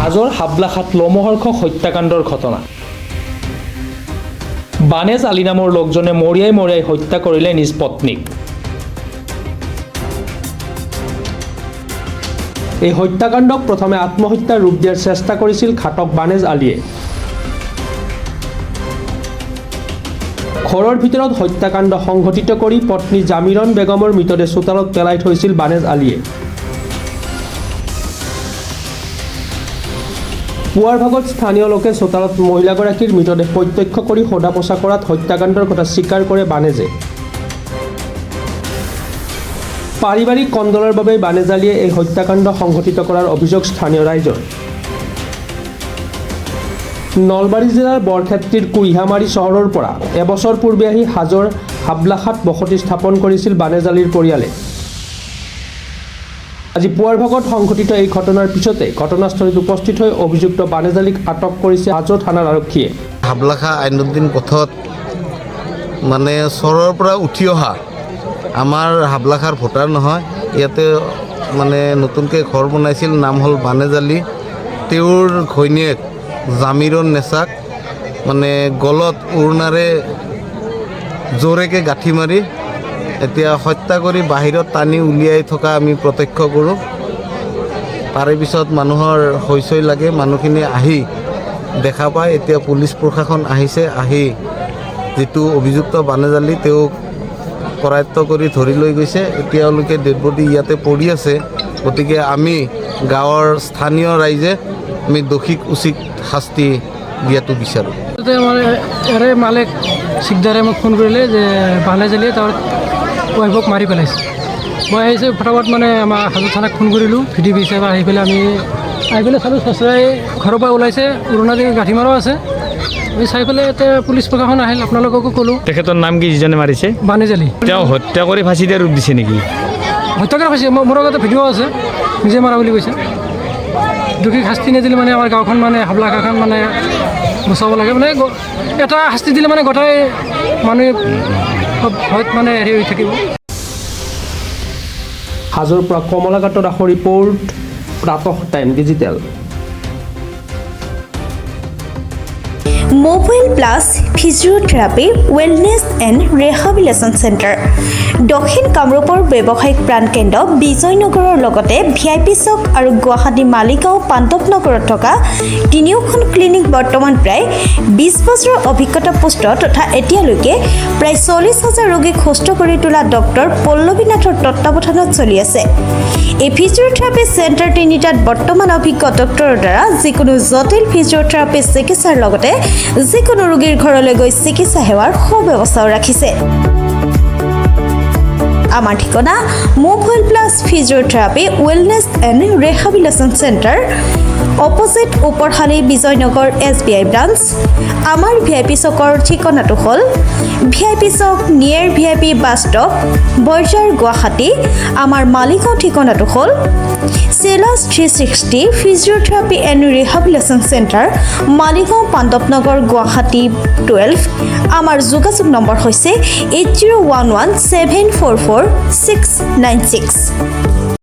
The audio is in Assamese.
হাজোৰ হাবলাখাত লোমহৰ্ষক হত্যাকাণ্ডৰ ঘটনা। বানেজ আলী নামৰ লোকজনে মৰিয়াই মৰিয়াই হত্যা কৰিলে নিজ পত্নীক। এই হত্যাকাণ্ডক প্ৰথমে আত্মহত্যাৰ ৰূপ দিয়াৰ চেষ্টা কৰিছিল ঘাতক বানেজ আলীয়ে। ঘৰৰ ভিতৰত হত্যাকাণ্ড সংঘটিত কৰি পত্নী জামিৰন বেগমৰ মৃতদেহ চোতালত পেলাই থৈছিল বানেজ আলীয়ে। পুৱাৰ ভাগত স্থানীয় লোকে চোতালত মহিলাগৰাকীৰ মৃতদেহ প্ৰত্যক্ষ কৰি সোধা পোছা কৰাত হত্যাকাণ্ডৰ কথা স্বীকাৰ কৰে বানেজে। পাৰিবাৰিক কন্দলৰ বাবে বানেজ আলীয়ে এই হত্যাকাণ্ড সংঘটিত কৰাৰ অভিযোগ স্থানীয় ৰাইজৰ। নলবাৰী জিলাৰ বৰক্ষেত্ৰীৰ কুইহামাৰী চহৰৰ পৰা এবছৰ পূৰ্বে আহি হাজোৰ হাবলাখাত বসতি স্থাপন কৰিছিল বানেজ আলীৰ পৰিয়ালে। আজি পুৱাৰ ভাগত সংঘটিত এই ঘটনাৰ পিছতে ঘটনাস্থলীত উপস্থিত হৈ অভিযুক্ত বানেজ আলীক আটক কৰিছে হাজো থানাৰ আৰক্ষীয়ে। হাবলাখা আইনুদ্দিন পথত মানে চৰৰ পৰা উঠি অহা আমাৰ হাবলাখাৰ ভোটাৰ নহয়, ইয়াতে মানে নতুনকৈ ঘৰ বনাইছিল, নাম হ'ল বানেজ আলী। তেওঁৰ ঘৈণীয়েক জামিৰন নেচাক মানে গলত উৰণাৰে জোৰেকৈ গাঁঠি মাৰি এতিয়া হত্যা কৰি বাহিৰত টানি উলিয়াই থকা আমি প্ৰত্যক্ষ কৰোঁ। তাৰে পিছত মানুহৰ হৈচৈ লাগে, মানুহখিনি আহি দেখা পায়। এতিয়া পুলিচ প্ৰশাসন আহিছে, আহি যিটো অভিযুক্ত বানেজ আলী তেওঁক কৰায়ত্ব কৰি ধৰি লৈ গৈছে। এতিয়ালৈকে ডেড বডি ইয়াতে পৰি আছে। গতিকে আমি গাঁৱৰ স্থানীয় ৰাইজে আমি দোষীক উচিত শাস্তি দিয়াটো বিচাৰোঁ। ইয়াৰে মালিক চিকদাৰে মোক ফোন কৰিলে যে বানেজ আলীয়ে তাৰ ৱাইফক মাৰি পেলাইছে। মই আহিছোঁ ফটাফট মানে আমাৰ হাজো থানাক ফোন কৰিলোঁ। ভিডিঅ' হিচাপে আহি পেলাই আমি চালোঁ, চচৰাই ঘৰৰ পৰা ওলাইছে, উৰণা দি গাঁঠি মাৰো আছে। আমি চাই পেলাই এতিয়া পুলিচ প্ৰশাসন আহিল, আপোনালোককো ক'লোঁ। তেখেতৰ নাম কি যিজনে মাৰিছে? বানেজ আলী। তেওঁ হত্যা কৰি ফাঁচি দিয়া ৰূপ দিছে নেকি? হত্যা কৰি ফাঁচি, মোৰ আগতে ভিডিঅ' আছে, নিজে মাৰা বুলি কৈছে। দোষীক শাস্তি নিদিলে মানে আমাৰ গাঁওখন মানে হাবলাখাখন মানে বচাব লাগে। মানে এটা শাস্তি দিলে মানে গোটেই মানুহে মানে হেৰি হৈ থাকিব। হাজোৰ পৰা কমলাঘাটত ৰাখৰ ৰিপৰ্ট, প্ৰাতঃ time digital. Mobile plus physiotherapy wellness and rehabilitation centre, দক্ষিণ কামৰূপৰ ব্যৱসায়িক প্ৰাণকেন্দ্ৰ বিজয়নগৰৰ লগতে VIP চক আৰু গুৱাহাটী মালিগাঁও পাণ্ডৱনগৰত থকা তিনিওখন ক্লিনিক বৰ্তমান প্ৰায় 20 বছৰৰ অভিজ্ঞতা পুষ্ট তথা এতিয়ালৈকে প্ৰায় 40,000 ৰোগীক সুস্থ কৰি তোলা ডক্টৰ পল্লৱী নাথৰ তত্বাৱধানত চলি আছে। এই ফিজিঅ'থেৰাপি চেণ্টাৰ তিনিটাত বৰ্তমান অভিজ্ঞ ডক্টৰৰ দ্বাৰা যিকোনো জটিল ফিজিঅ'থেৰাপি চিকিৎসাৰ লগতে যিকোনো ৰোগীৰ ঘৰলৈ গৈ চিকিৎসা সেৱাৰ সুব্যৱস্থাও ৰাখিছে। আমাৰ ঠিকনা mobile plus physiotherapy wellness and rehabilitation centre, opposite Uparshali Bijoynagar SBI branch. আমাৰ VIP চকৰ ঠিকনাটো হ'ল VIP চক near VIP bus stop, Borjhar, Guwahati. আমাৰ মালিগাঁও ঠিকনাটো হ'ল চেলাছ 360 physiotherapy and rehabilitation centre, Maligaon Pandavnagar, Guwahati 12। আমাৰ যোগাযোগ নম্বৰ হৈছে 8011744696।